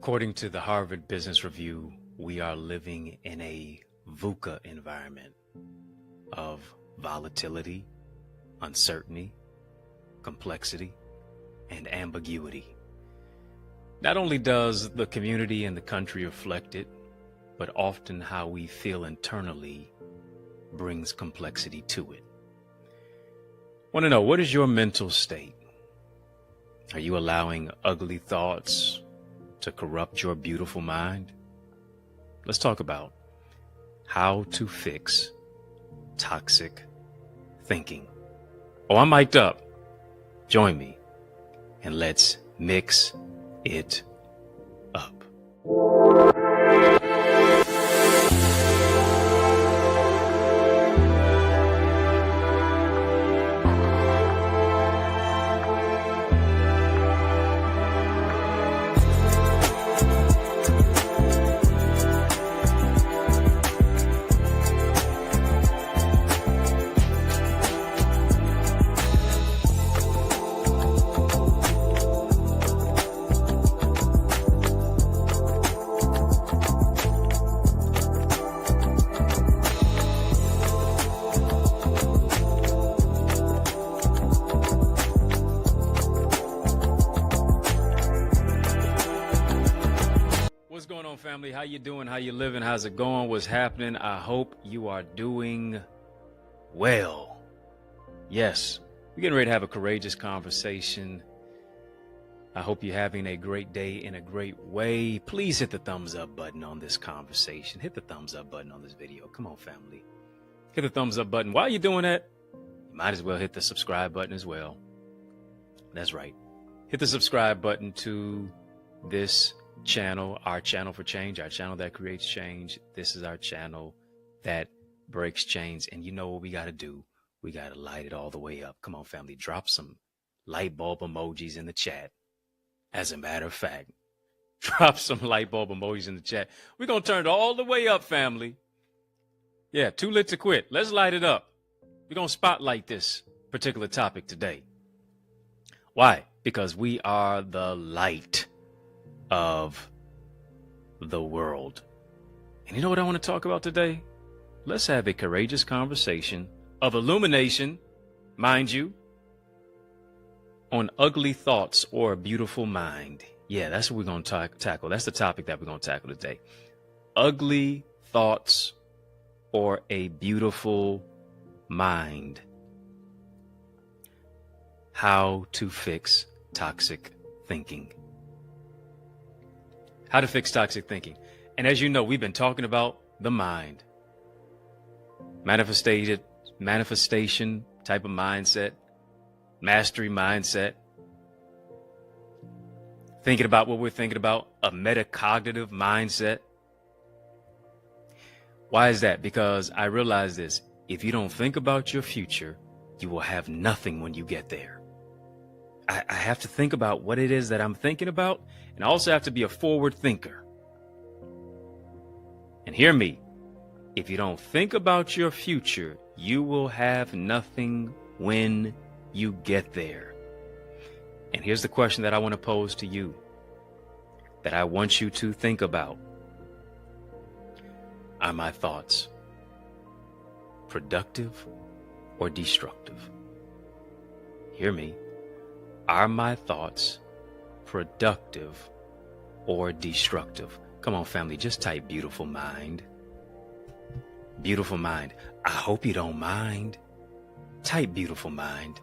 According to the Harvard Business Review, we are living in a VUCA environment of volatility, uncertainty, complexity, and ambiguity. Not only does the community and the country reflect it, but often how we feel internally brings complexity to it. Want to know, what is your mental state? Are you allowing ugly thoughts to corrupt your beautiful mind? Let's talk about how to fix toxic thinking. Oh, I'm mic'd up. Join me and let's mix it up. What's going on, family? How you doing? How you living? How's it going? What's happening? I hope you are doing well. Yes, we're getting ready to have a courageous conversation. I hope you're having a great day in a great way. Please hit the thumbs up button on this conversation. Hit the thumbs up button on this video. Come on, family. Hit the thumbs up button. While you're doing that, you might as well hit the subscribe button as well. That's right. Hit the subscribe button to this channel, our channel for change, our channel that creates change. This is our channel that breaks chains. And you know what we got to do? We got to light it all the way up. Come on, family. Drop some light bulb emojis in the chat. As a matter of fact, drop some light bulb emojis in the chat. We're going to turn it all the way up, family. Yeah, too lit to quit. Let's light it up. We're going to spotlight this particular topic today. Why? Because we are the light of the world. And you know what I want to talk about today? Let's have a courageous conversation of illumination, mind you, on ugly thoughts or a beautiful mind. Yeah, that's what we're going to tackle. That's the topic that we're going to tackle today. Ugly thoughts or a beautiful mind. How to fix toxic thinking. How to fix toxic thinking. And as you know, we've been talking about the mind. Manifestation type of mindset. Mastery mindset. Thinking about what we're thinking about. A metacognitive mindset. Why is that? Because I realize this. If you don't think about your future, you will have nothing when you get there. I have to think about what it is that I'm thinking about, and I also have to be a forward thinker. And hear me, if you don't think about your future, you will have nothing when you get there. And here's the question that I want to pose to you, that I want you to think about. Are my thoughts productive or destructive? Hear me. Are my thoughts productive or destructive? Come on, family, just type beautiful mind. Beautiful mind. I hope you don't mind. Type beautiful mind.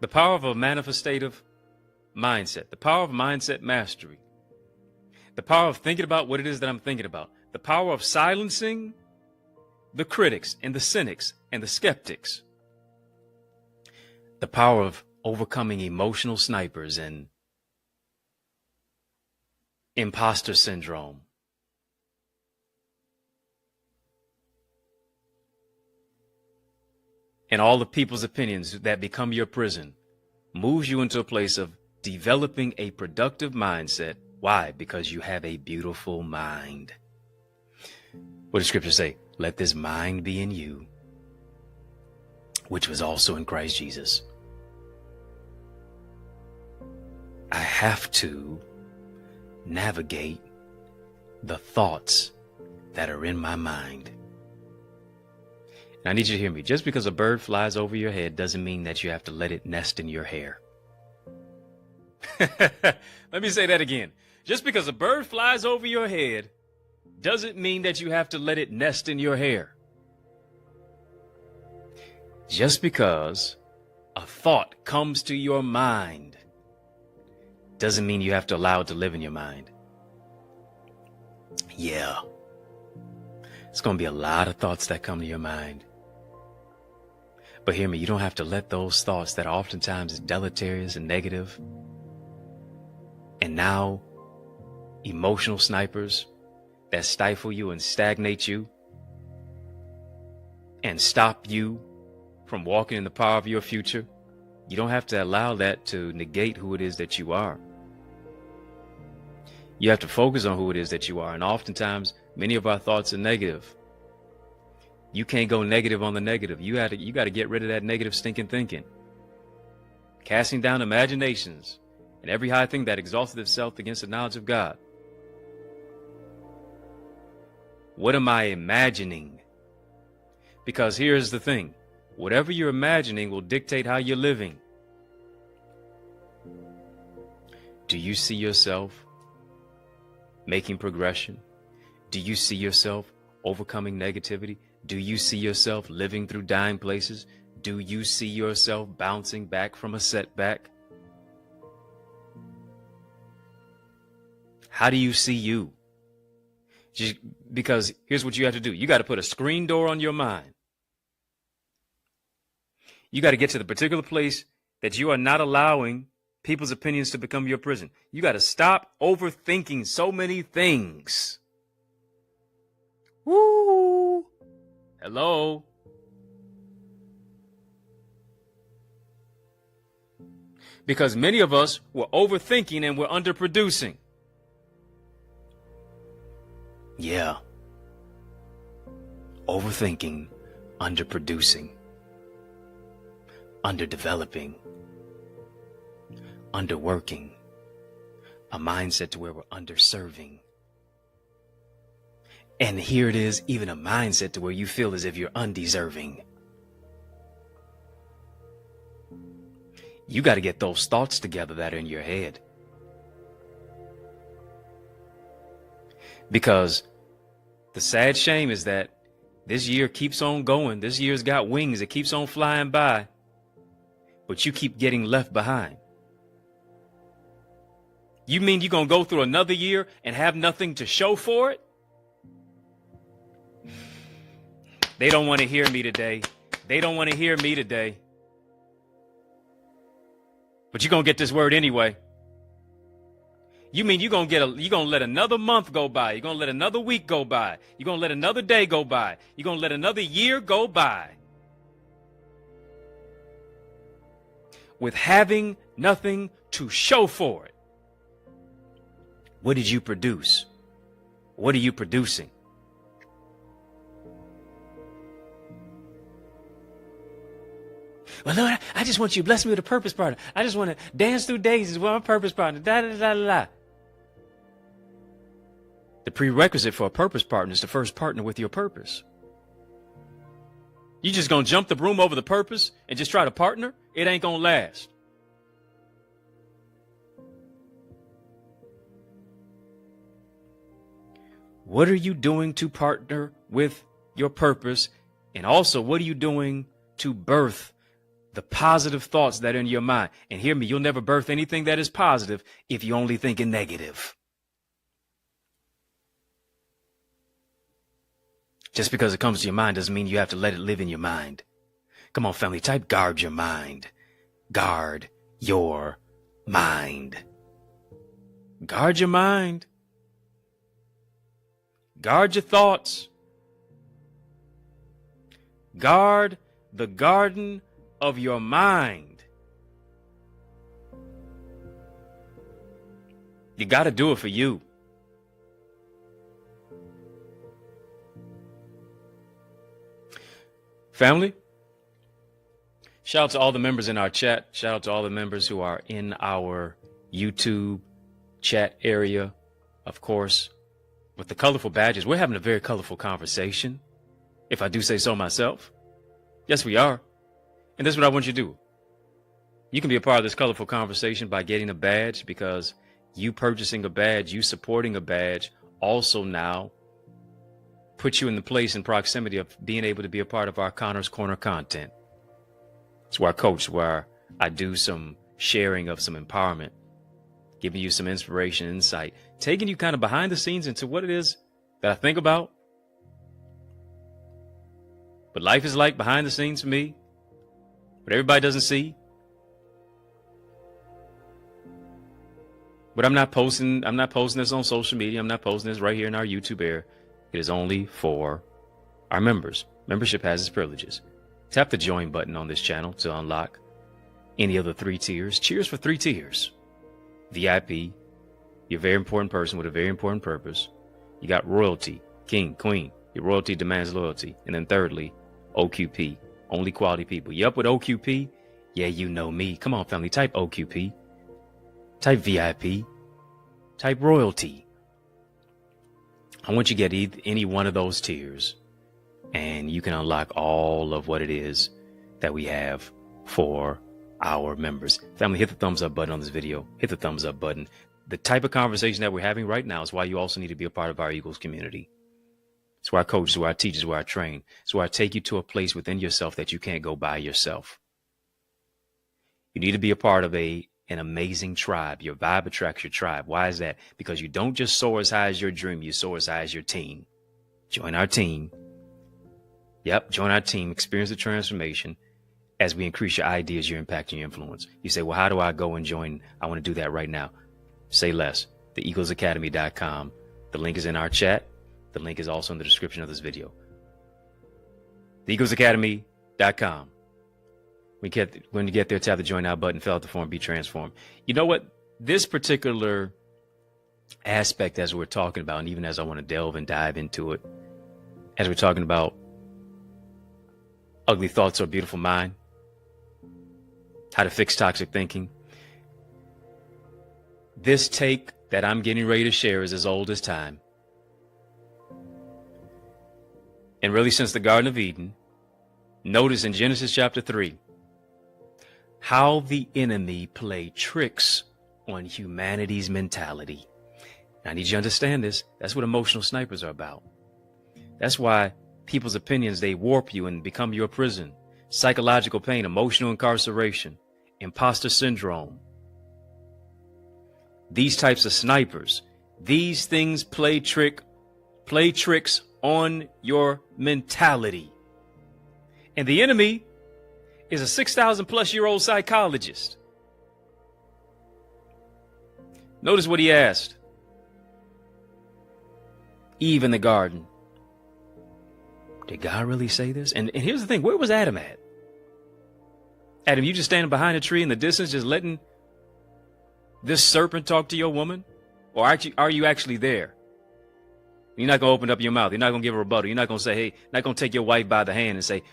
The power of a manifestative mindset. The power of mindset mastery. The power of thinking about what it is that I'm thinking about. The power of silencing the critics and the cynics and the skeptics. The power of overcoming emotional snipers and imposter syndrome. And all the people's opinions that become your prison moves you into a place of developing a productive mindset. Why? Because you have a beautiful mind. What does Scripture say? Let this mind be in you, which was also in Christ Jesus. I have to navigate the thoughts that are in my mind. And I need you to hear me. Just because a bird flies over your head doesn't mean that you have to let it nest in your hair. Let me say that again. Just because a bird flies over your head doesn't mean that you have to let it nest in your hair. Just because a thought comes to your mind doesn't mean you have to allow it to live in your mind. Yeah. It's going to be a lot of thoughts that come to your mind. But hear me, you don't have to let those thoughts that are oftentimes deleterious and negative, and now emotional snipers that stifle you and stagnate you and stop you from walking in the power of your future. You don't have to allow that to negate who it is that you are. You have to focus on who it is that you are. And oftentimes, many of our thoughts are negative. You can't go negative on the negative. You got to get rid of that negative stinking thinking. Casting down imaginations and every high thing that exalteth itself against the knowledge of God. What am I imagining? Because here's the thing. Whatever you're imagining will dictate how you're living. Do you see yourself making progression? Do you see yourself overcoming negativity? Do you see yourself living through dying places? Do you see yourself bouncing back from a setback? How do you see you? Just because here's what you have to do. You got to put a screen door on your mind. You got to get to the particular place that you are not allowing people's opinions to become your prison. You got to stop overthinking so many things. Woo! Hello? Because many of us were overthinking and we're underproducing. Yeah. Overthinking, underproducing, underdeveloping, underworking, a mindset to where we're underserving. And here it is, even a mindset to where you feel as if you're undeserving. You got to get those thoughts together that are in your head. Because the sad shame is that this year keeps on going. This year's got wings. It keeps on flying by. But you keep getting left behind. You mean you're going to go through another year and have nothing to show for it? They don't want to hear me today. They don't want to hear me today. But you're going to get this word anyway. You mean you're going to let another month go by. You're going to let another week go by. You're going to let another day go by. You're going to let another year go by. With having nothing to show for it. What did you produce? What are you producing? Well, Lord, I just want you to bless me with a purpose partner. I just want to dance through days with my purpose partner. Da, da, da, da, da. The prerequisite for a purpose partner is to first partner with your purpose. You just going to jump the broom over the purpose and just try to partner? It ain't going to last. What are you doing to partner with your purpose? And also, what are you doing to birth the positive thoughts that are in your mind? And hear me, you'll never birth anything that is positive if you only think in negative. Just because it comes to your mind doesn't mean you have to let it live in your mind. Come on, family, type guard your mind. Guard your mind. Guard your mind. Guard your thoughts. Guard the garden of your mind. You got to do it for you. Family, shout out to all the members in our chat. Shout out to all the members who are in our YouTube chat area, of course, with the colorful badges. We're having a very colorful conversation, if I do say so myself. Yes, we are. And this is what I want you to do. You can be a part of this colorful conversation by getting a badge, because you purchasing a badge, you supporting a badge, also now puts you in the place and proximity of being able to be a part of our Connor's Corner content. It's where I coach, where I do some sharing of some empowerment, giving you some inspiration, insight, taking you kind of behind the scenes into what it is that I think about. What life is like behind the scenes for me, what everybody doesn't see. But I'm not posting this on social media. I'm not posting this right here in our YouTube air. It is only for our members. Membership has its privileges. Tap the join button on this channel to unlock any of the 3 tiers. Cheers for 3 tiers. VIP, you're a very important person with a very important purpose. You got royalty, king, queen. Your royalty demands loyalty. And then thirdly, OQP, only quality people. You up with OQP? Yeah, you know me. Come on, family, type OQP. Type VIP. Type royalty. I want you to get any one of those tiers, and you can unlock all of what it is that we have for our members. Family, hit the thumbs up button on this video. Hit the thumbs up button. The type of conversation that we're having right now is why you also need to be a part of our Eagles community. It's where I coach, it's where I teach, it's where I train. It's where I take you to a place within yourself that you can't go by yourself. You need to be a part of an amazing tribe. Your vibe attracts your tribe. Why is that? Because you don't just soar as high as your dream, you soar as high as your team. Join our team. Yep, join our team. Experience the transformation as we increase your ideas, your impact, and your influence. You say, well, how do I go and join? I want to do that right now. Say less. TheEaglesAcademy.com. The link is in our chat. The link is also in the description of this video. TheEaglesAcademy.com. When you get there, tap the join now button, fill out the form, be transformed. You know what? This particular aspect, as we're talking about, and even as I want to delve and dive into it, as we're talking about ugly thoughts or beautiful mind, how to fix toxic thinking, this take that I'm getting ready to share is as old as time. And really since the Garden of Eden. Notice in Genesis chapter 3, how the enemy played tricks on humanity's mentality. I need you to understand this. That's what emotional snipers are about. That's why people's opinions, they warp you and become your prison. Psychological pain, emotional incarceration, imposter syndrome. These types of snipers, these things play tricks on your mentality. And the enemy is a 6,000+ psychologist. Notice what he asked Eve in the garden. Did God really say this? And here's the thing. Where was Adam at? Adam, you just standing behind a tree in the distance, just letting this serpent talk to your woman? Or are you actually there? You're not going to open up your mouth. You're not going to give a rebuttal. You're not going to say, hey, not going to take your wife by the hand and say,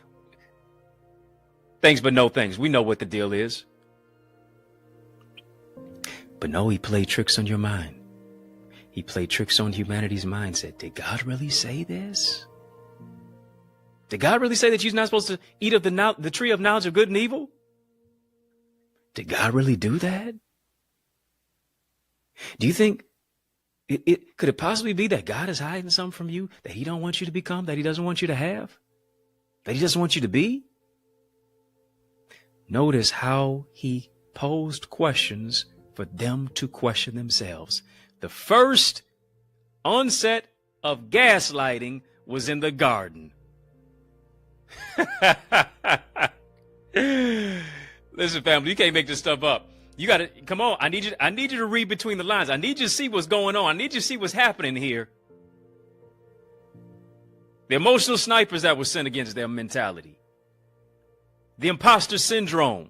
thanks, but no thanks. We know what the deal is. But no, he played tricks on your mind. He played tricks on humanity's mindset. Did God really say this? Did God really say that you're not supposed to eat of the tree of knowledge of good and evil? Did God really do that? Do you think could it possibly be that God is hiding something from you that he don't want you to become, that he doesn't want you to have, that he doesn't want you to be? Notice how he posed questions for them to question themselves. The first onset of gaslighting was in the garden. Listen, family, you can't make this stuff up. You got to come on. I need you to read between the lines. I need you to see what's going on. I need you to see what's happening here. The emotional snipers that were sent against their mentality. The imposter syndrome.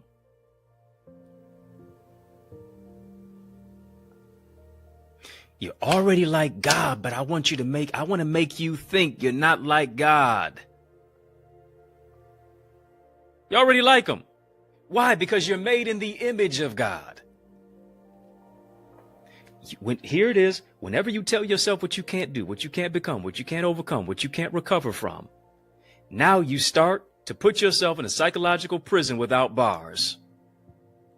You're already like God, but I want to make you think you're not like God. You already like him. Why? Because you're made in the image of God. Here it is. Whenever you tell yourself what you can't do, what you can't become, what you can't overcome, what you can't recover from, now you start to put yourself in a psychological prison without bars.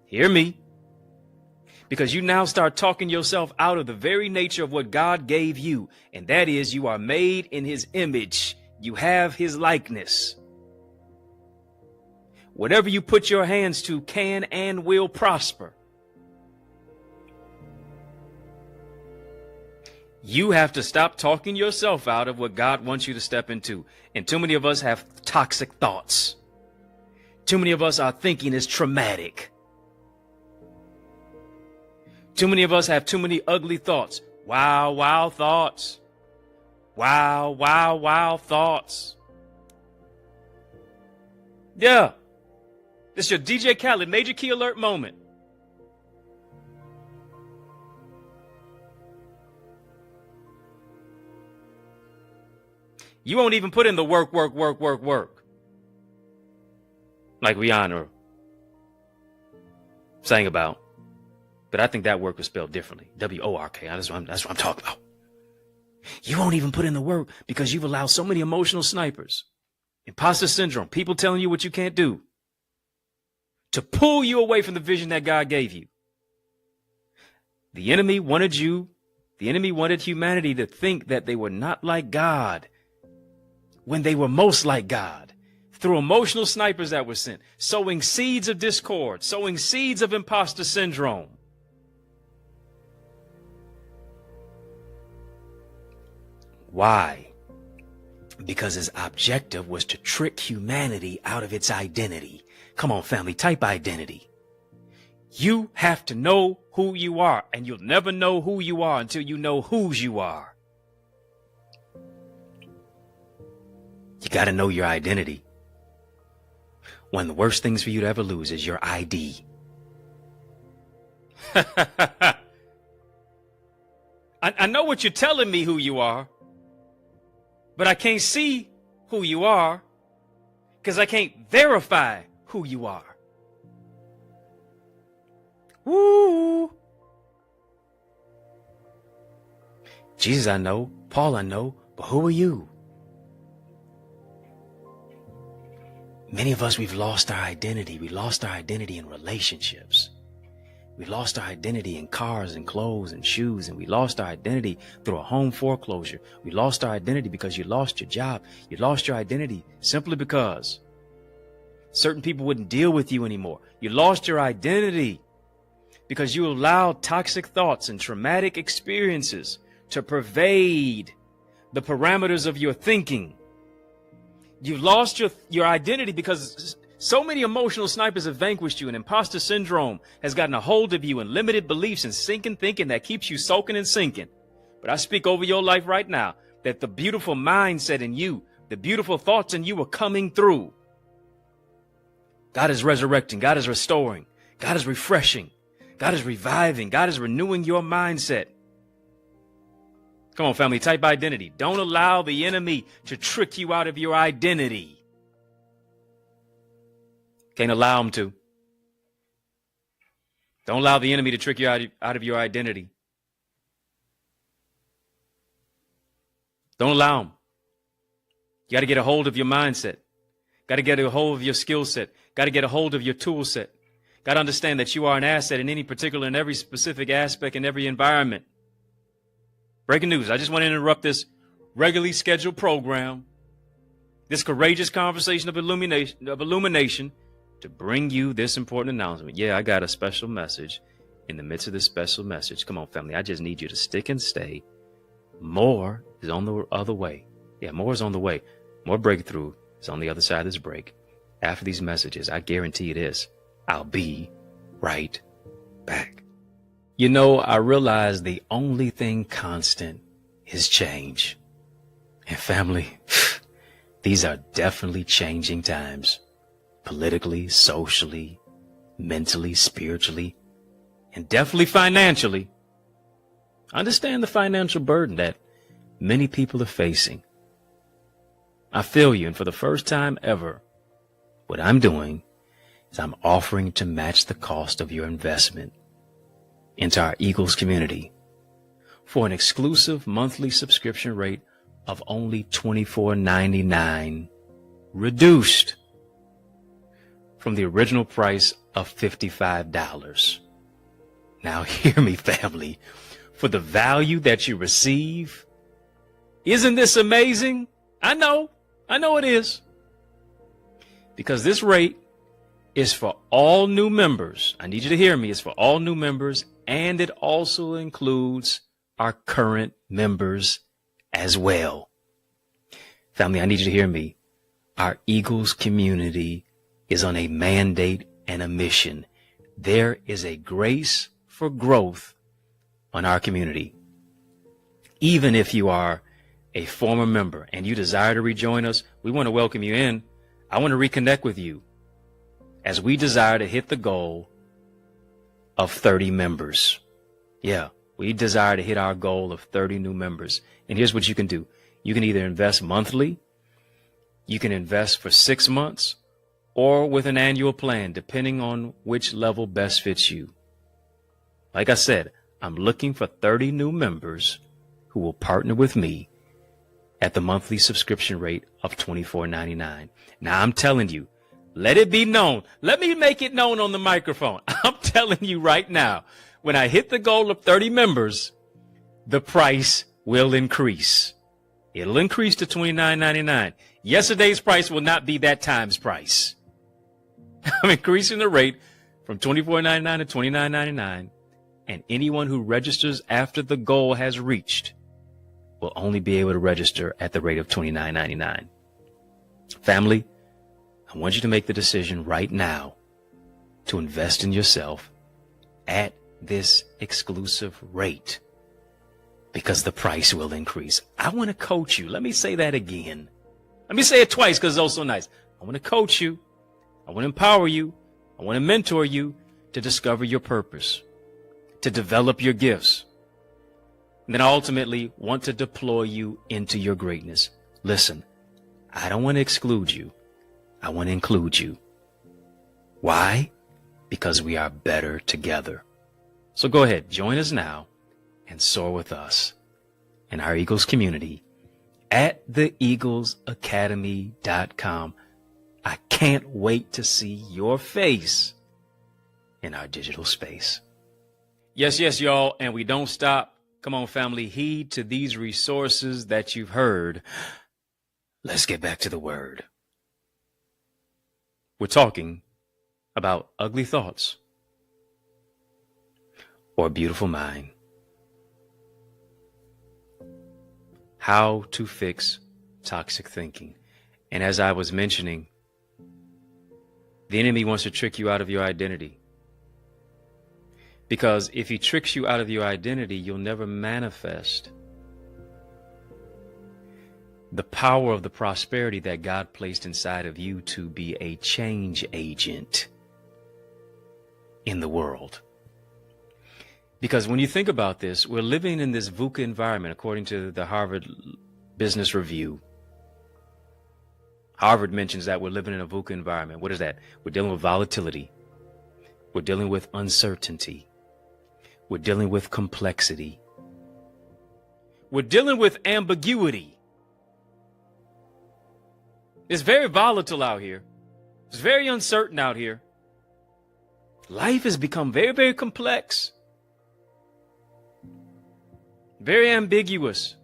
Hear me. Because you now start talking yourself out of the very nature of what God gave you. And that is, you are made in his image. You have his likeness. Whatever you put your hands to can and will prosper. You have to stop talking yourself out of what God wants you to step into. And too many of us have toxic thoughts. Too many of us are thinking is traumatic. Too many of us have too many ugly thoughts. Wow thoughts. Wow thoughts. Yeah. This is your DJ Khaled Major Key Alert moment. You won't even put in the work. Like Rihanna sang about. But I think that work was spelled differently. W-O-R-K. That's what I'm talking about. You won't even put in the work because you've allowed so many emotional snipers. Imposter syndrome. People telling you what you can't do. To pull you away from the vision that God gave you. The enemy wanted humanity to think that they were not like God when they were most like God. Through emotional snipers that were sent. Sowing seeds of discord. Sowing seeds of imposter syndrome. Why? Because his objective was to trick humanity out of its identity. Come on, family, type identity. You have to know who you are, and you'll never know who you are until you know whose you are. You got to know your identity. One of the worst things for you to ever lose is your ID. I know what you're telling me who you are. But I can't see who you are because I can't verify who you are. Woo! Jesus, I know. Paul, I know. But who are you? Many of us, we've lost our identity. We lost our identity in relationships. We lost our identity in cars and clothes and shoes, and we lost our identity through a home foreclosure. We lost our identity because you lost your job. You lost your identity simply because certain people wouldn't deal with you anymore. You lost your identity because you allowed toxic thoughts and traumatic experiences to pervade the parameters of your thinking. You lost your identity because so many emotional snipers have vanquished you, and imposter syndrome has gotten a hold of you, and limited beliefs and sinking thinking that keeps you soaking and sinking. But I speak over your life right now that the beautiful mindset in you, the beautiful thoughts in you are coming through. God is resurrecting. God is restoring. God is refreshing. God is reviving. God is renewing your mindset. Come on, family, type identity. Don't allow the enemy to trick you out of your identity. Can't allow him to. Don't allow the enemy to trick you out of your identity. Don't allow him. You got to get a hold of your mindset. Got to get a hold of your skill set. Got to get a hold of your tool set. Got to understand that you are an asset in any particular and every specific aspect in every environment. Breaking news. I just want to interrupt this regularly scheduled program, this courageous conversation of illumination, to bring you this important announcement. Yeah, I got a special message in the midst of this special message. Come on, family. I just need you to stick and stay. More is on the other way. Yeah, more is on the way. More breakthrough is on the other side of this break. After these messages, I guarantee you this. I'll be right back. You know, I realize the only thing constant is change. And family, these are definitely changing times. Politically, socially, mentally, spiritually, and definitely financially. Understand the financial burden that many people are facing. I feel you, and for the first time ever, what I'm doing is I'm offering to match the cost of your investment into our Eagles community for an exclusive monthly subscription rate of only $24.99, reduced from the original price of $55. Now hear me, family. For the value that you receive, isn't this amazing? I know it is. Because this rate is for all new members. I need you to hear me. It's for all new members, and it also includes our current members as well. Family, I need you to hear me. Our Eagles community is on a mandate and a mission. There is a grace for growth on our community. Even if you are a former member and you desire to rejoin us, we want to welcome you in. I want to reconnect with you as we desire to hit the goal of 30 members. Yeah, we desire to hit our goal of 30 new members. And here's what you can do. You can either invest monthly, you can invest for 6 months, or with an annual plan, depending on which level best fits you. Like I said, I'm looking for 30 new members who will partner with me at the monthly subscription rate of $24.99. Now, I'm telling you, let it be known. Let me make it known on the microphone. I'm telling you right now, when I hit the goal of 30 members, the price will increase. It'll increase to $29.99. Yesterday's price will not be that time's price. I'm increasing the rate from $24.99 to $29.99, and anyone who registers after the goal has reached will only be able to register at the rate of $29.99. Family, I want you to make the decision right now to invest in yourself at this exclusive rate, because the price will increase. I want to coach you. Let me say that again. Let me say it twice because it's also nice. I want to coach you. I want to empower you. I want to mentor you to discover your purpose, to develop your gifts, and then ultimately want to deploy you into your greatness. Listen, I don't want to exclude you. I want to include you. Why? Because we are better together. So go ahead, join us now and soar with us in our Eagles community at theeaglesacademy.com. I can't wait to see your face in our digital space. Yes, y'all, and we don't stop. Come on, family, heed to these resources that you've heard. Let's get back to the word. We're talking about ugly thoughts or a beautiful mind. How to fix toxic thinking. And as I was mentioning, the enemy wants to trick you out of your identity. Because if he tricks you out of your identity, you'll never manifest the power of the prosperity that God placed inside of you to be a change agent in the world. Because when you think about this, we're living in this VUCA environment, according to the Harvard Business Review. Harvard mentions that we're living in a VUCA environment. What is that? We're dealing with volatility. We're dealing with uncertainty. We're dealing with complexity. We're dealing with ambiguity. It's very volatile out here. It's very uncertain out here. Life has become very, very complex. Very ambiguous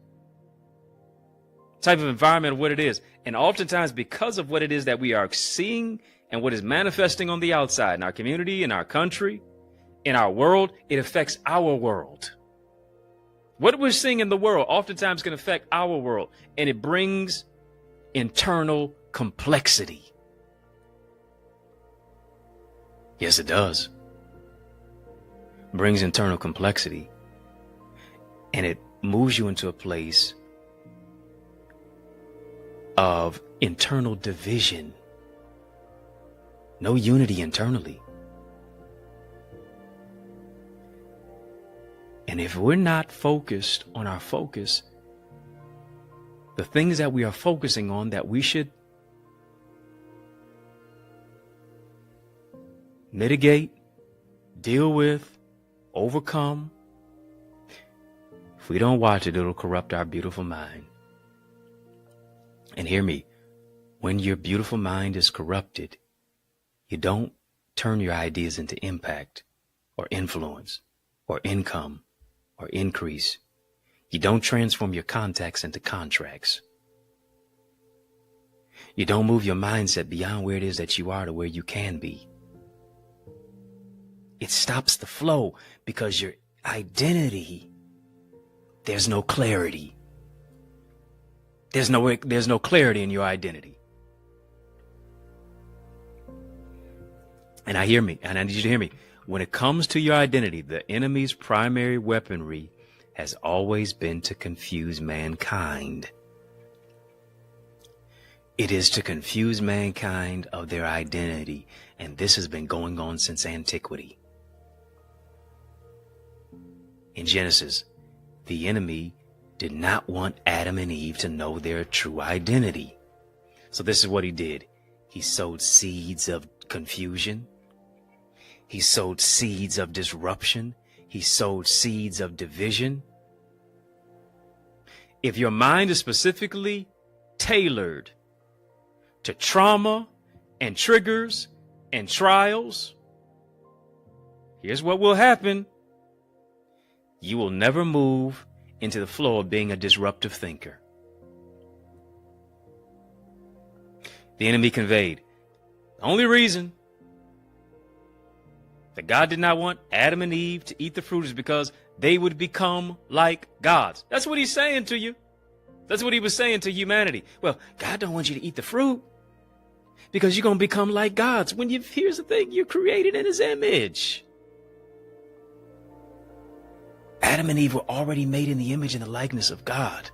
type of environment of what it is. And oftentimes because of what it is that we are seeing and what is manifesting on the outside in our community, in our country, in our world, it affects our world. What we're seeing in the world oftentimes can affect our world, and it brings internal complexity. Yes, it does. It brings internal complexity. And it moves you into a place of internal division. No unity internally. And if we're not focused on our focus, the things that we are focusing on that we should mitigate, deal with, overcome, if we don't watch it, it'll corrupt our beautiful mind. And hear me, when your beautiful mind is corrupted, you don't turn your ideas into impact or influence or income or increase. You don't transform your contacts into contracts. You don't move your mindset beyond where it is that you are to where you can be. It stops the flow because your identity, there's no clarity. There's no clarity in your identity. And I need you to hear me. When it comes to your identity, the enemy's primary weaponry has always been to confuse mankind. It is to confuse mankind of their identity, and this has been going on since antiquity. In Genesis, the enemy did not want Adam and Eve to know their true identity. So this is what he did. He sowed seeds of confusion. He sowed seeds of disruption. He sowed seeds of division. If your mind is specifically tailored to trauma and triggers and trials, here's what will happen. You will never move into the flow of being a disruptive thinker. The enemy conveyed, the only reason that God did not want Adam and Eve to eat the fruit is because they would become like gods. That's what he's saying to you. That's what he was saying to humanity. Well, God don't want you to eat the fruit because you're going to become like gods. Here's the thing, you're created in his image. Adam and Eve were already made in the image and the likeness of God.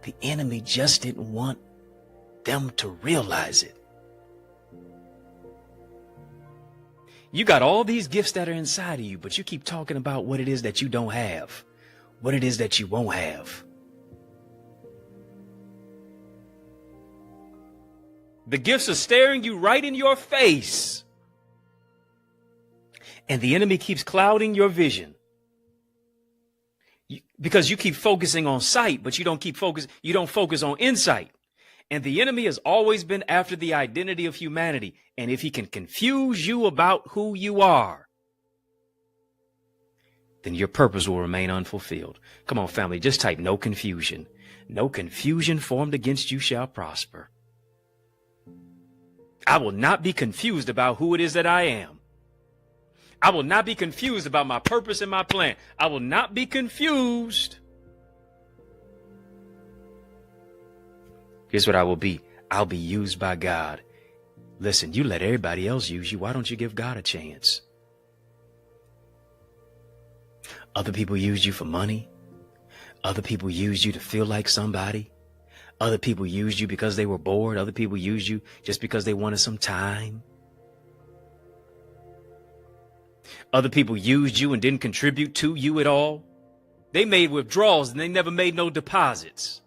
The enemy just didn't want them to realize it. You got all these gifts that are inside of you, but you keep talking about what it is that you don't have, what it is that you won't have. The gifts are staring you right in your face. And the enemy keeps clouding your vision. Because you keep focusing on sight, but you don't focus on insight. And the enemy has always been after the identity of humanity. And if he can confuse you about who you are, then your purpose will remain unfulfilled. Come on, family, just type no confusion. No confusion formed against you shall prosper. I will not be confused about who it is that I am. I will not be confused about my purpose and my plan. I will not be confused. Here's what I will be. I'll be used by God. Listen, you let everybody else use you. Why don't you give God a chance? Other people use you for money. Other people use you to feel like somebody. Other people used you because they were bored. Other people used you just because they wanted some time. Other people used you and didn't contribute to you at all. They made withdrawals and they never made no deposits.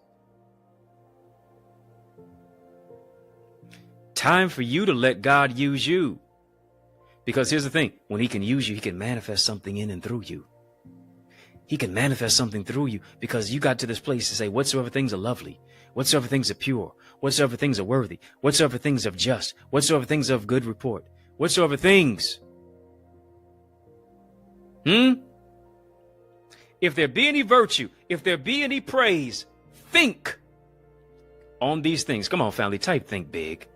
Time for you to let God use you. Because here's the thing, when he can use you, he can manifest something in and through you. He can manifest something through you because you got to this place to say, whatsoever things are lovely, whatsoever things are pure, whatsoever things are worthy, whatsoever things are just, whatsoever things are of good report, whatsoever things. If there be any virtue, if there be any praise, think on these things. Come on, family, type think big.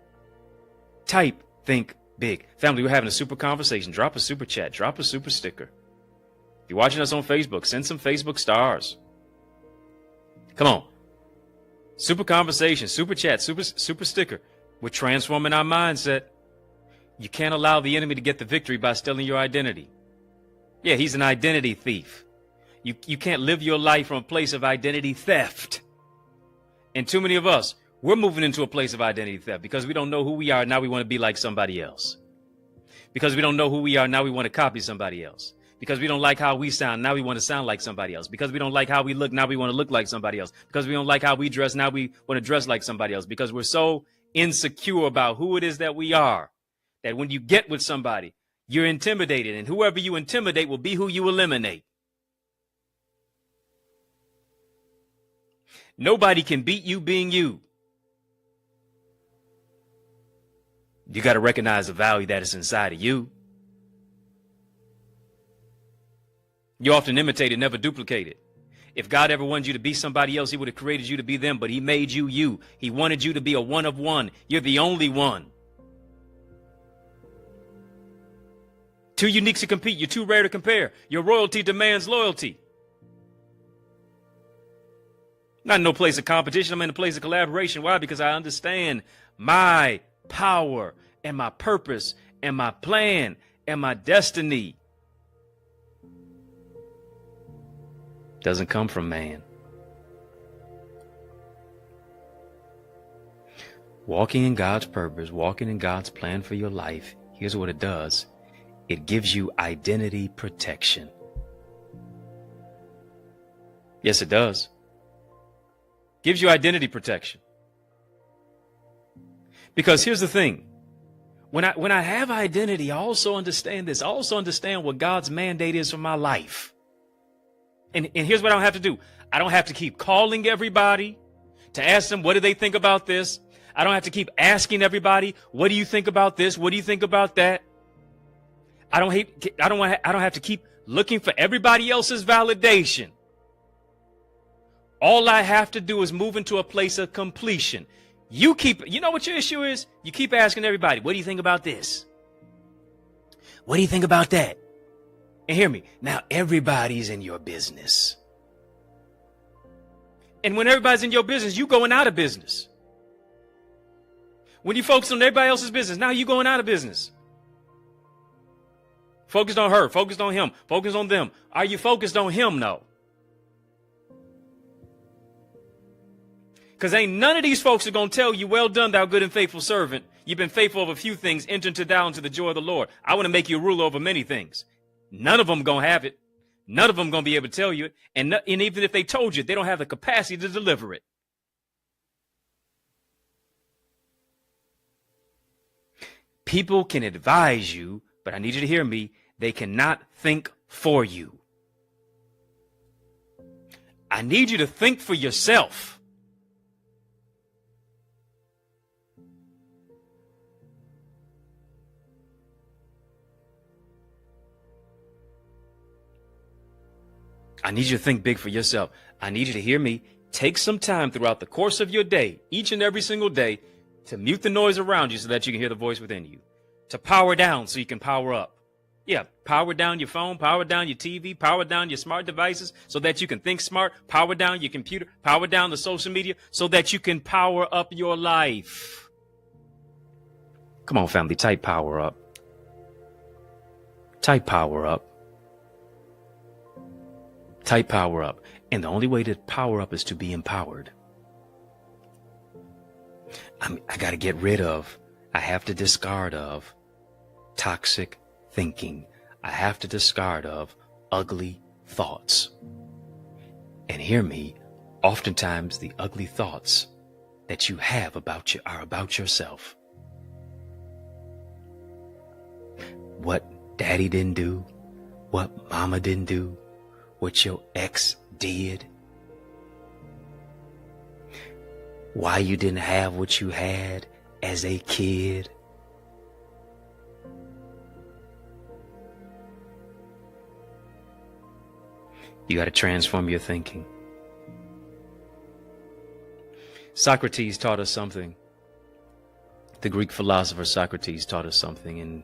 Type think big. Family, we're having a super conversation. Drop a super chat. Drop a super sticker. If you're watching us on Facebook, send some Facebook stars. Come on. Super conversation, super chat, super sticker. We're transforming our mindset. You can't allow the enemy to get the victory by stealing your identity. Yeah, he's an identity thief. You can't live your life from a place of identity theft. And too many of us, we're moving into a place of identity theft because we don't know who we are. Now we want to be like somebody else. Because we don't know who we are. Now we want to copy somebody else. Because we don't like how we sound. Now we want to sound like somebody else. Because we don't like how we look. Now we want to look like somebody else. Because we don't like how we dress. Now we want to dress like somebody else. Because we're so insecure about who it is that we are that when you get with somebody, you're intimidated. And whoever you intimidate will be who you eliminate. Nobody can beat you being you. You got to recognize the value that is inside of you. You often imitate it, never duplicate it. If God ever wanted you to be somebody else, he would have created you to be them, but he made you you. He wanted you to be a one of one. You're the only one. Too unique to compete. You're too rare to compare. Your royalty demands loyalty. Not in no place of competition. I'm in a place of collaboration. Why? Because I understand my power and my purpose and my plan and my destiny. Doesn't come from man. Walking in God's purpose, walking in God's plan for your life, here's what it does. It gives you identity protection. Yes, it does. Gives you identity protection. Because here's the thing. When I have identity, I also understand this. I also understand what God's mandate is for my life. And here's what I don't have to do. I don't have to keep calling everybody to ask them, what do they think about this? I don't have to keep asking everybody, what do you think about this? What do you think about that? I don't have to keep looking for everybody else's validation. All I have to do is move into a place of completion. You know what your issue is? You keep asking everybody, what do you think about this? What do you think about that? And hear me, now everybody's in your business. And when everybody's in your business, you going out of business. When you focus on everybody else's business, now you going out of business. Focused on her, focused on him, focused on them. Are you focused on him? No. Because ain't none of these folks are going to tell you, well done, thou good and faithful servant. You've been faithful over a few things, enter into thou into the joy of the Lord. I want to make you a ruler over many things. None of them going to have it. None of them going to be able to tell you it. And even if they told you, they don't have the capacity to deliver it. People can advise you, but I need you to hear me. They cannot think for you. I need you to think for yourself. I need you to think big for yourself. I need you to hear me. Take some time throughout the course of your day, each and every single day, to mute the noise around you so that you can hear the voice within you. To power down so you can power up. Yeah, power down your phone, power down your TV, power down your smart devices so that you can think smart, power down your computer, power down the social media so that you can power up your life. Come on, family, type power up. Type power up. Type power up. And the only way to power up is to be empowered. I got to get rid of, I have to discard of toxic thinking. I have to discard of ugly thoughts. And hear me, oftentimes the ugly thoughts that you have about you are about yourself. What daddy didn't do, what mama didn't do, what your ex did, why you didn't have what you had as a kid. You got to transform your thinking. Socrates taught us something. The Greek philosopher Socrates taught us something, and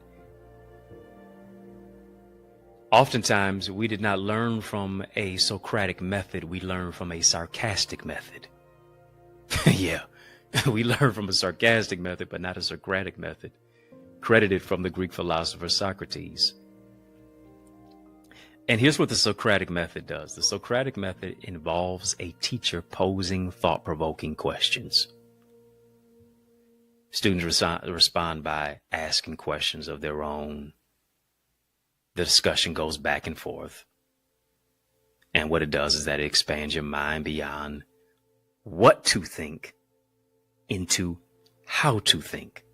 oftentimes we did not learn from a Socratic method, we learned from a sarcastic method. Yeah, we learned from a sarcastic method, but not a Socratic method, credited from the Greek philosopher Socrates. And here's what the Socratic method does. The Socratic method involves a teacher posing thought-provoking questions. Students respond by asking questions of their own. The discussion goes back and forth. And what it does is that it expands your mind beyond what to think into how to think.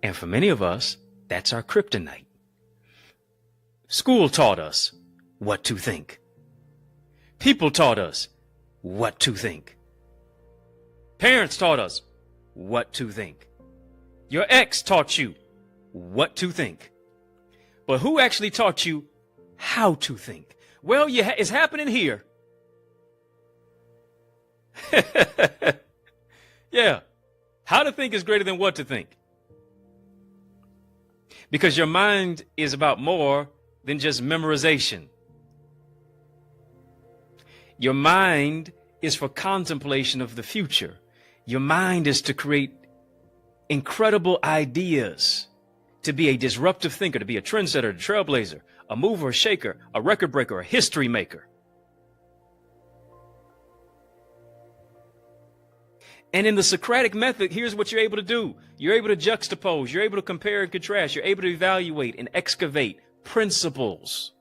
And for many of us, that's our kryptonite. School taught us what to think. People taught us what to think. Parents taught us what to think. Your ex taught you what to think. But who actually taught you how to think? Well, it's happening here. Yeah. How to think is greater than what to think. Because your mind is about more than just memorization. Your mind is for contemplation of the future. Your mind is to create incredible ideas, to be a disruptive thinker, to be a trendsetter, a trailblazer, a mover, a shaker, a record breaker, a history maker. And in the Socratic method, here's what you're able to do. You're able to juxtapose. You're able to compare and contrast. You're able to evaluate and excavate principles.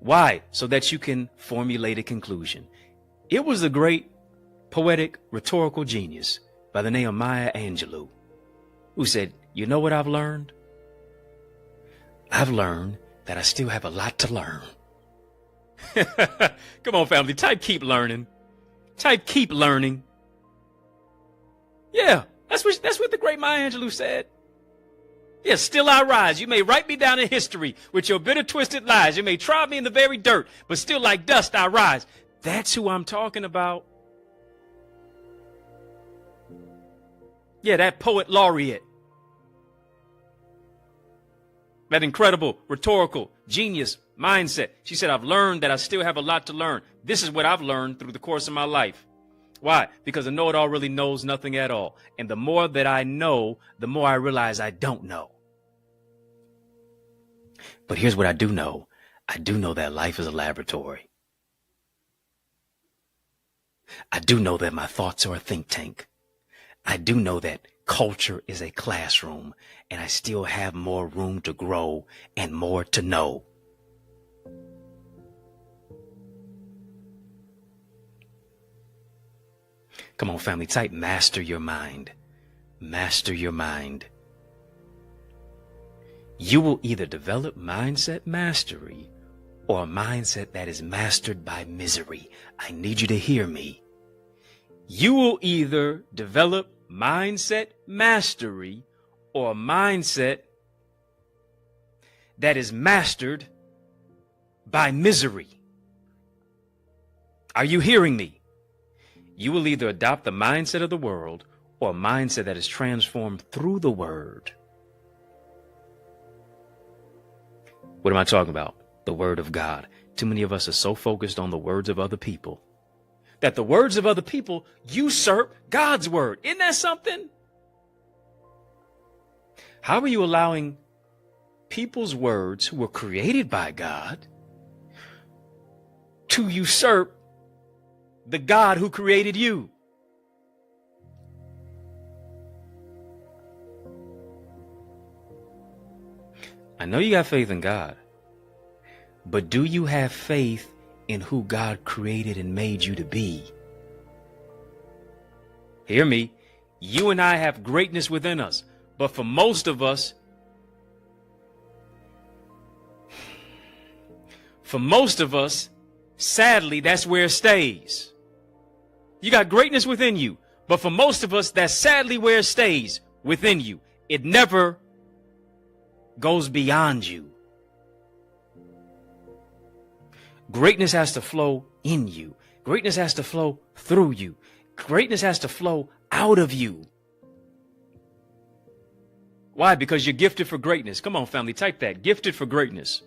Why? So that you can formulate a conclusion. It was a great poetic rhetorical genius by the name of Maya Angelou who said, you know what I've learned? I've learned that I still have a lot to learn. Come on, family. Type keep learning. Type keep learning. Yeah, that's what the great Maya Angelou said. Yes, still I rise. You may write me down in history with your bitter, twisted lies. You may trod me in the very dirt, but still like dust I rise. That's who I'm talking about. Yeah, that poet laureate. That incredible rhetorical genius mindset. She said, I've learned that I still have a lot to learn. This is what I've learned through the course of my life. Why? Because a know-it-all really knows nothing at all. And the more that I know, the more I realize I don't know. But here's what I do know. I do know that life is a laboratory. I do know that my thoughts are a think tank. I do know that culture is a classroom, and I still have more room to grow and more to know. Come on, family, type master your mind. Master your mind. You will either develop mindset mastery or a mindset that is mastered by misery. I need you to hear me. You will either develop mindset mastery or a mindset that is mastered by misery. Are you hearing me? You will either adopt the mindset of the world or a mindset that is transformed through the word. What am I talking about? The word of God. Too many of us are so focused on the words of other people that the words of other people usurp God's word. Isn't that something? How are you allowing people's words who were created by God to usurp the God who created you? I know you got faith in God, but do you have faith in who God created and made you to be? Hear me. You and I have greatness within us, but for most of us, sadly, that's where it stays. You got greatness within you, but for most of us, that's sadly where it stays within you. It never goes beyond you. Greatness has to flow in you. Greatness has to flow through you. Greatness has to flow out of you. Why? Because you're gifted for greatness. Come on, family, type that. Gifted for greatness.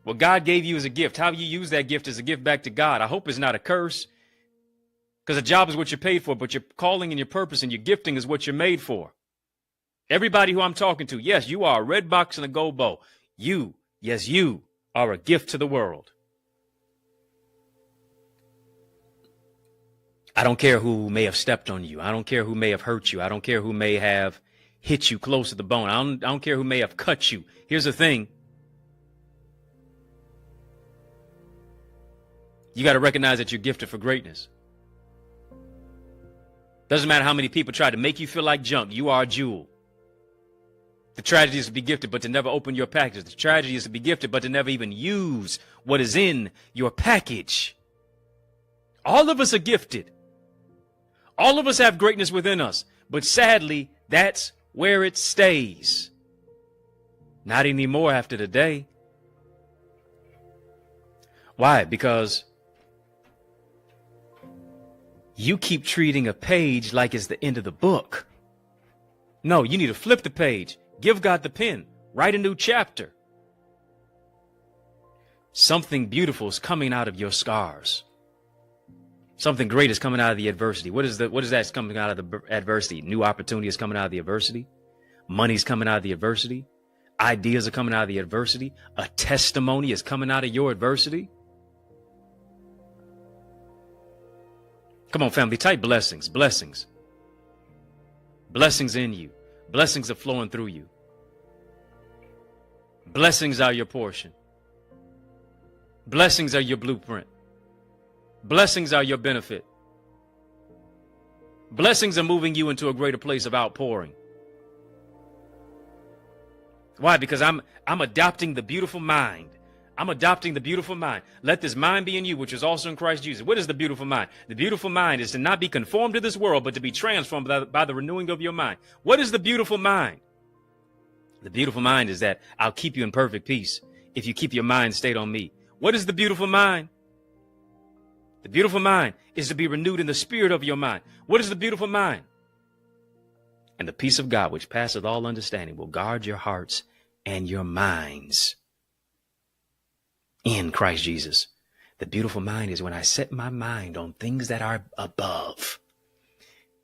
What God gave you is a gift. How you use that gift is a gift back to God. I hope it's not a curse, because a job is what you're paid for, but your calling and your purpose and your gifting is what you're made for. Everybody who I'm talking to, yes, you are a red box and a gold bow. You, yes, you are a gift to the world. I don't care who may have stepped on you. I don't care who may have hurt you. I don't care who may have hit you close to the bone. I don't care who may have cut you. Here's the thing. You got to recognize that you're gifted for greatness. Doesn't matter how many people try to make you feel like junk. You are a jewel. The tragedy is to be gifted, but to never open your package. The tragedy is to be gifted, but to never even use what is in your package. All of us are gifted. All of us have greatness within us, but sadly, that's where it stays. Not anymore after today. Why? Because you keep treating a page like it's the end of the book. No, you need to flip the page. Give God the pen. Write a new chapter. Something beautiful is coming out of your scars. Something great is coming out of the adversity. What is that coming out of the adversity? New opportunity is coming out of the adversity. Money's coming out of the adversity. Ideas are coming out of the adversity. A testimony is coming out of your adversity. Come on, family, type blessings, blessings. Blessings in you. Blessings are flowing through you. Blessings are your portion. Blessings are your blueprint. Blessings are your benefit. Blessings are moving you into a greater place of outpouring. Why? Because I'm adopting the beautiful mind. I'm adopting the beautiful mind. Let this mind be in you, which is also in Christ Jesus. What is the beautiful mind? The beautiful mind is to not be conformed to this world, but to be transformed by the renewing of your mind. What is the beautiful mind? The beautiful mind is that I'll keep you in perfect peace if you keep your mind stayed on me. What is the beautiful mind? The beautiful mind is to be renewed in the spirit of your mind. What is the beautiful mind? And the peace of God, which passeth all understanding, will guard your hearts and your minds in Christ Jesus. The beautiful mind is when I set my mind on things that are above.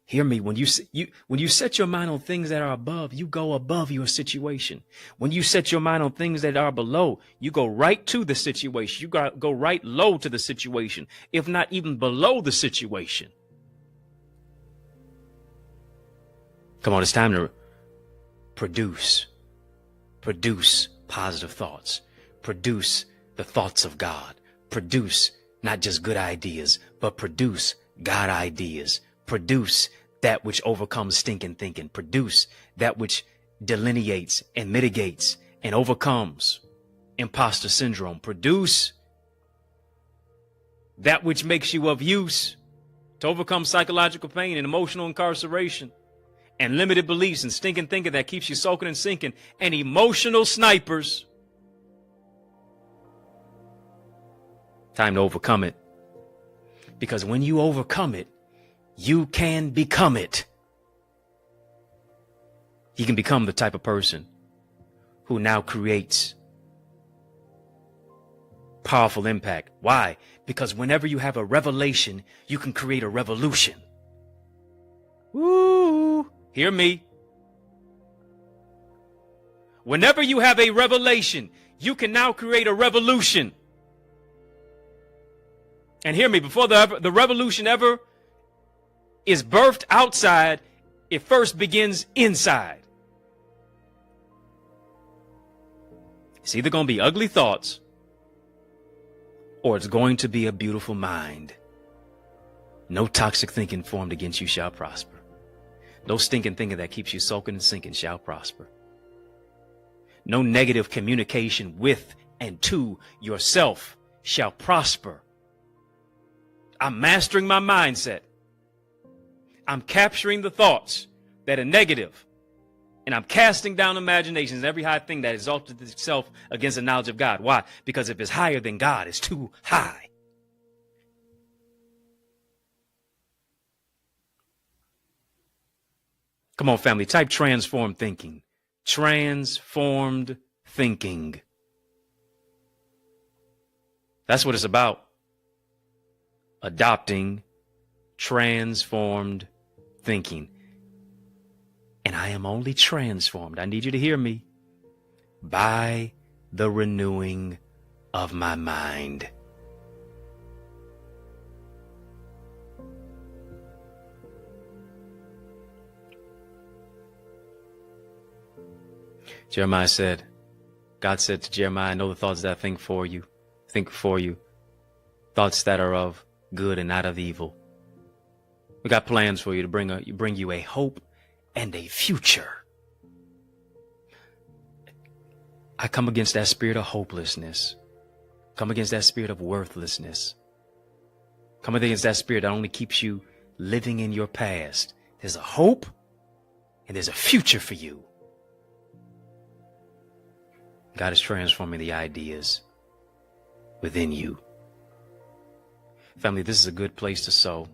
Hear me. When you set your mind on things that are above, you go above your situation. When you set your mind on things that are below, you go right to the situation. You go right low to the situation, if not even below the situation. Come on, it's time to produce positive thoughts. Produce the thoughts of God. Produce not just good ideas, but produce God ideas. Produce that which overcomes stinking thinking. Produce that which delineates and mitigates and overcomes imposter syndrome. Produce that which makes you of use to overcome psychological pain and emotional incarceration and limited beliefs and stinking thinking that keeps you soaking and sinking and emotional snipers. Time to overcome it. Because when you overcome it, you can become it. You can become the type of person who now creates powerful impact. Why? Because whenever you have a revelation, you can create a revolution. Woo! Hear me. Whenever you have a revelation, you can now create a revolution. And hear me, before the revolution ever is birthed outside, it first begins inside. It's either going to be ugly thoughts or it's going to be a beautiful mind. No toxic thinking formed against you shall prosper. No stinking thinking that keeps you soaking and sinking shall prosper. No negative communication with and to yourself shall prosper. I'm mastering my mindset. I'm capturing the thoughts that are negative, and I'm casting down imaginations and every high thing that exalted itself against the knowledge of God. Why? Because if it's higher than God, it's too high. Come on, family, type transformed thinking. Transformed thinking. That's what it's about. Adopting transformed thinking. And I am only transformed, I need you to hear me, by the renewing of my mind. Jeremiah said, God said to Jeremiah, I know the thoughts that I think for you, thoughts that are of good and not of evil. We got plans for you to bring you a hope and a future. I come against that spirit of hopelessness. Come against that spirit of worthlessness. Come against that spirit that only keeps you living in your past. There's a hope and there's a future for you. God is transforming the ideas within you. Family, this is a good place to sow.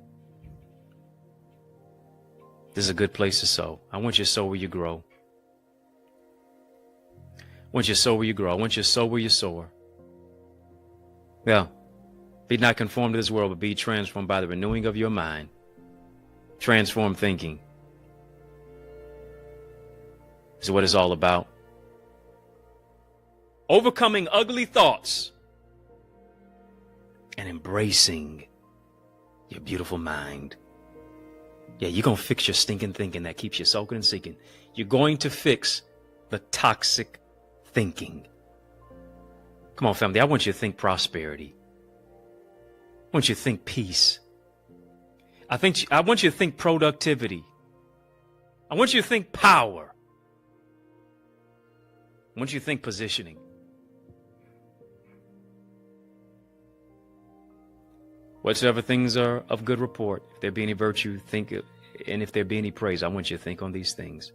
This is a good place to sow. I want you to sow where you grow. I want you to sow where you grow. I want you to sow where you soar. Yeah. Be not conformed to this world, but be transformed by the renewing of your mind. Transform thinking. This is what it's all about. Overcoming ugly thoughts and embracing your beautiful mind. Yeah, you're going to fix your stinking thinking that keeps you soaking and seeking. You're going to fix the toxic thinking. Come on, family. I want you to think prosperity. I want you to think peace. I want you to think productivity. I want you to think power. I want you to think positioning. Whatsoever things are of good report, if there be any virtue, think it, and if there be any praise, I want you to think on these things.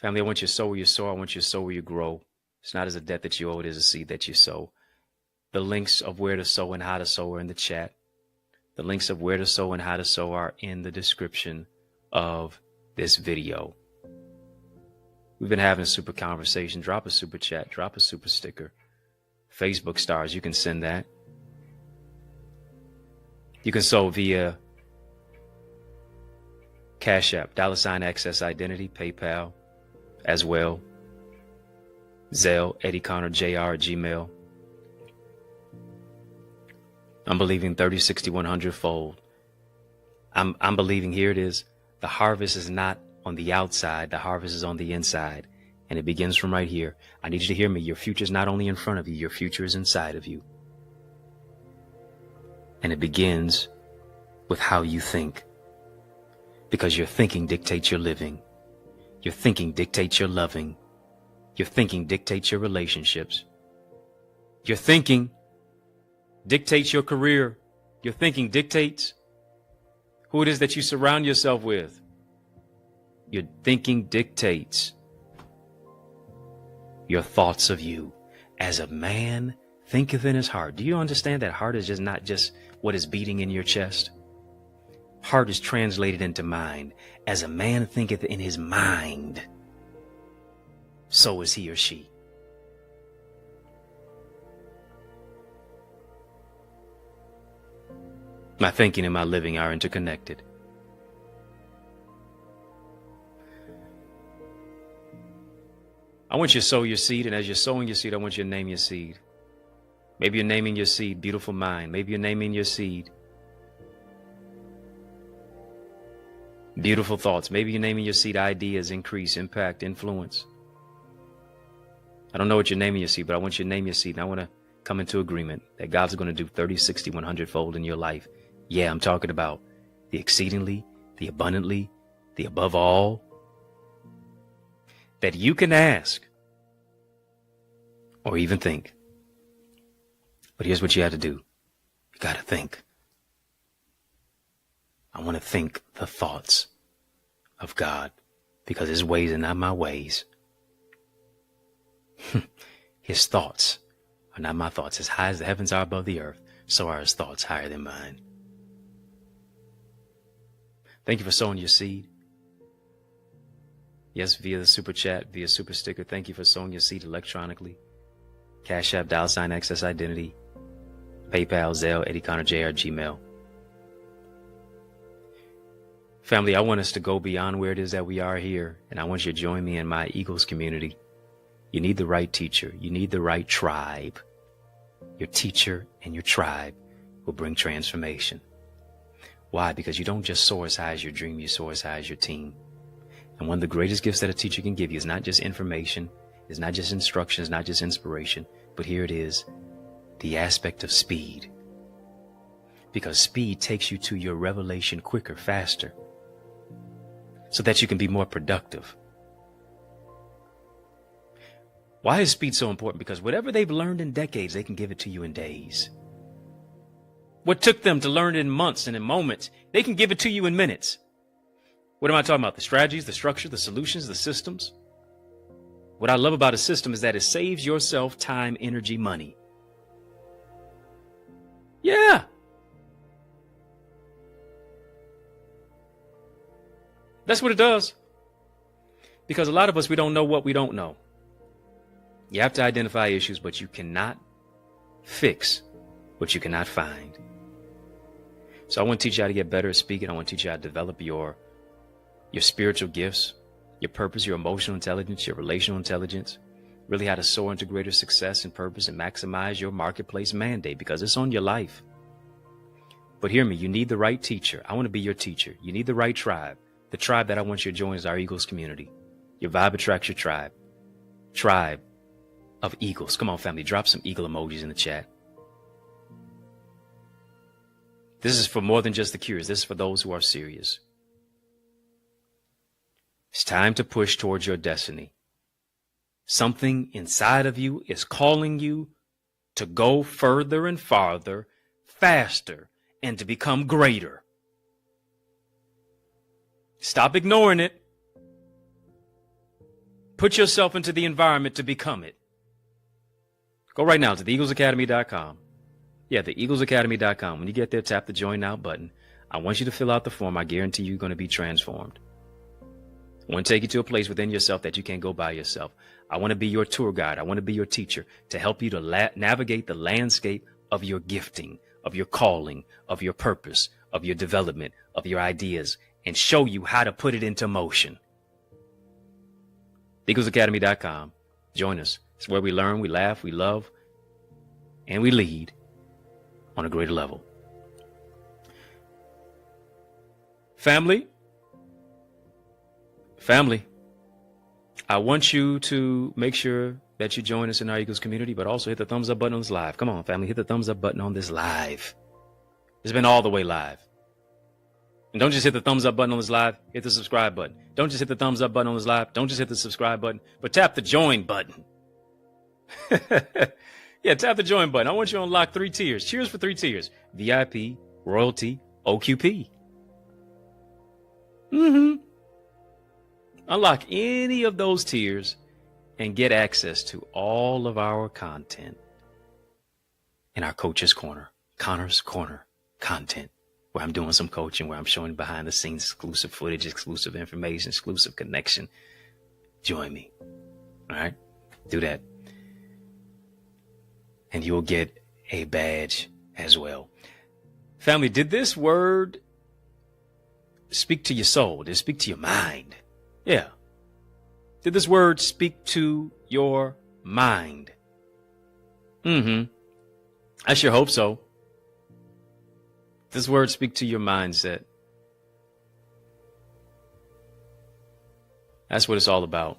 Family, I want you to sow where you sow. I want you to sow where you grow. It's not as a debt that you owe, it is a seed that you sow. The links of where to sow and how to sow are in the chat. The links of where to sow and how to sow are in the description of this video. We've been having a super conversation. Drop a super chat, drop a super sticker. Facebook stars, you can send that. You can sow via Cash App, $Access Identity, PayPal as well. Zelle, EddieConnorJr, Gmail. I'm believing 30, 60, 100 fold. I'm believing, here it is, the harvest is not on the outside, the harvest is on the inside. And it begins from right here. I need you to hear me. Your future is not only in front of you, your future is inside of you. And it begins with how you think. Because your thinking dictates your living. Your thinking dictates your loving. Your thinking dictates your relationships. Your thinking dictates your career. Your thinking dictates who it is that you surround yourself with. Your thinking dictates your thoughts of you. As a man thinketh in his heart. Do you understand that heart is just not just what is beating in your chest? Heart is translated into mind. As a man thinketh in his mind, so is he or she. My thinking and my living are interconnected. I want you to sow your seed, and as you're sowing your seed, I want you to name your seed. Maybe you're naming your seed, beautiful mind. Maybe you're naming your seed, beautiful thoughts. Maybe you're naming your seed, ideas, increase, impact, influence. I don't know what you're naming your seed, but I want you to name your seed, and I want to come into agreement that God's going to do 30, 60, 100 fold in your life. Yeah, I'm talking about the exceedingly, the abundantly, the above all, that you can ask or even think. But here's what you have to do. You got to think. I want to think the thoughts of God, because his ways are not my ways. His thoughts are not my thoughts. As high as the heavens are above the earth, so are his thoughts higher than mine. Thank you for sowing your seed. Yes, via the super chat, via super sticker. Thank you for sowing your seed electronically. Cash App, $Access Identity, PayPal, Zelle, EddieConnorJr, Gmail. Family, I want us to go beyond where it is that we are here, and I want you to join me in my Eagles community. You need the right teacher. You need the right tribe. Your teacher and your tribe will bring transformation. Why? Because you don't just soar as high as your dream, you soar as high as your team. And one of the greatest gifts that a teacher can give you is not just information, is not just instruction, is not just inspiration, but here it is, the aspect of speed. Because speed takes you to your revelation quicker, faster, so that you can be more productive. Why is speed so important? Because whatever they've learned in decades, they can give it to you in days. What took them to learn in months and in moments, they can give it to you in minutes. What am I talking about? The strategies, the structure, the solutions, the systems. What I love about a system is that it saves yourself time, energy, money. Yeah. That's what it does. Because a lot of us, we don't know what we don't know. You have to identify issues, but you cannot fix what you cannot find. So I want to teach you how to get better at speaking. I want to teach you how to develop your spiritual gifts, your purpose, your emotional intelligence, your relational intelligence, really how to soar into greater success and purpose and maximize your marketplace mandate, because it's on your life. But hear me, you need the right teacher. I want to be your teacher. You need the right tribe. The tribe that I want you to join is our Eagles community. Your vibe attracts your tribe. Tribe of Eagles. Come on, family, drop some eagle emojis in the chat. This is for more than just the curious. This is for those who are serious. It's time to push towards your destiny. Something inside of you is calling you to go further and farther, faster, and to become greater. Stop ignoring it. Put yourself into the environment to become it. Go right now to theeaglesacademy.com. Yeah, theeaglesacademy.com. When you get there, tap the join now button. I want you to fill out the form. I guarantee you're going to be transformed. I want to take you to a place within yourself that you can't go by yourself. I want to be your tour guide. I want to be your teacher to help you to navigate the landscape of your gifting, of your calling, of your purpose, of your development, of your ideas, and show you how to put it into motion. EaglesAcademy.com. Join us. It's where we learn, we laugh, we love, and we lead on a greater level. Family, I want you to make sure that you join us in our Eagles community, but also hit the thumbs up button on this live. Come on, family, hit the thumbs up button on this live. It's been all the way live. And don't just hit the thumbs up button on this live, hit the subscribe button. Don't just hit the thumbs up button on this live. Don't just hit the subscribe button, but tap the join button. Yeah, tap the join button. I want you to unlock 3 tiers. Cheers for 3 tiers. VIP, royalty, OQP. Unlock any of those tiers and get access to all of our content in our Coach's Corner, Connor's Corner content, where I'm doing some coaching, where I'm showing behind the scenes exclusive footage, exclusive information, exclusive connection. Join me. All right? Do that. And you'll get a badge as well. Family, did this word speak to your soul? Did it speak to your mind? Yeah. Did this word speak to your mind? I sure hope so. This word speak to your mindset. That's what it's all about.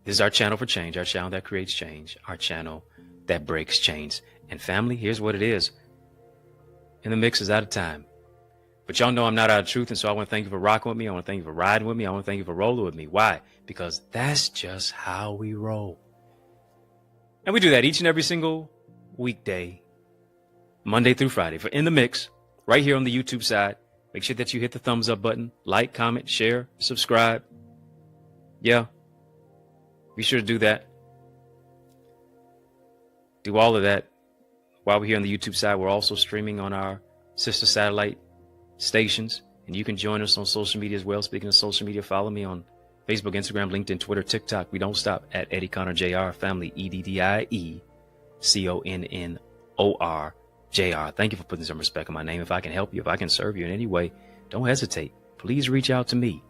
This is our channel for change, our channel that creates change, our channel that breaks chains. And family, here's what it is. In the mix is out of time. But y'all know I'm not out of truth, and so I want to thank you for rocking with me. I want to thank you for riding with me. I want to thank you for rolling with me. Why? Because that's just how we roll. And we do that each and every single weekday, Monday through Friday, for In the Mix, right here on the YouTube side. Make sure that you hit the thumbs up button, like, comment, share, subscribe. Yeah. Be sure to do that. Do all of that. While we're here on the YouTube side, we're also streaming on our sister satellite stations, and you can join us on social media as well. Speaking of social media, follow me on Facebook, Instagram, LinkedIn, Twitter, TikTok. We don't stop at EddieConnorJr, family, EddieConnorJr. Thank you for putting some respect on my name. If I can help you, if I can serve you in any way, don't hesitate. Please reach out to me.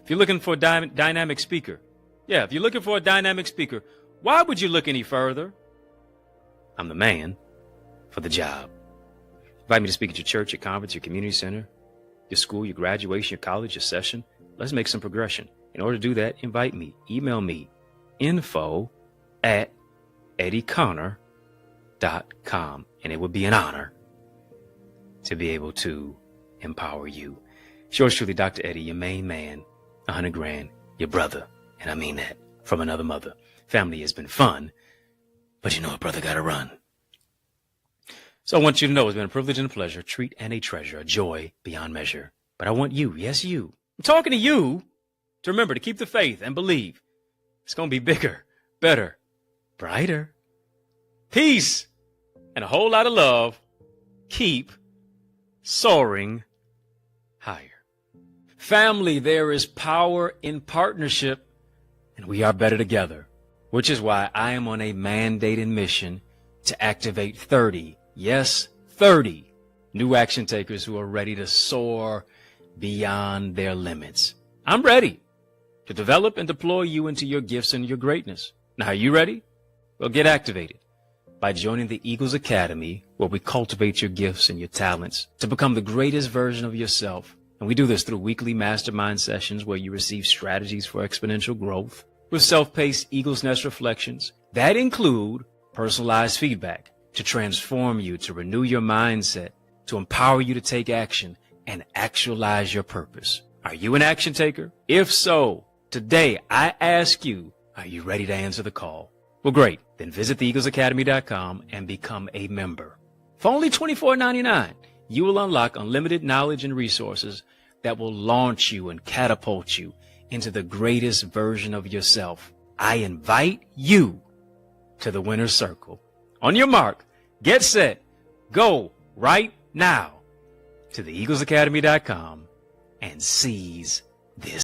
If you're looking for a dynamic speaker, if you're looking for a dynamic speaker, why would you look any further? I'm the man for the job. Invite me to speak at your church, your conference, your community center, your school, your graduation, your college, your session. Let's make some progression. In order to do that, invite me. Email me, info@EddieConnor.com. And it would be an honor to be able to empower you. Yours truly, Dr. Eddie, your main man, 100 grand, your brother. And I mean that from another mother. Family has been fun, but you know a brother gotta run. So I want you to know it's been a privilege and a pleasure, a treat and a treasure, a joy beyond measure. But I want you, yes you, I'm talking to you, to remember to keep the faith and believe it's going to be bigger, better, brighter. Peace and a whole lot of love. Keep soaring higher. Family, there is power in partnership, and we are better together, which is why I am on a mandated mission to activate 30, yes, 30 new action takers who are ready to soar beyond their limits. I'm ready to develop and deploy you into your gifts and your greatness. Now, are you ready? Well, get activated by joining the Eagles Academy, where we cultivate your gifts and your talents to become the greatest version of yourself. And we do this through weekly mastermind sessions where you receive strategies for exponential growth with self-paced Eagles Nest reflections that include personalized feedback to transform you, to renew your mindset, to empower you to take action and actualize your purpose. Are you an action taker? If so, today I ask you, are you ready to answer the call? Well, great. Then visit theeaglesacademy.com and become a member. For only $24.99, you will unlock unlimited knowledge and resources that will launch you and catapult you into the greatest version of yourself. I invite you to the winner's circle. On your mark, get set, go right now to theeaglesacademy.com and seize this.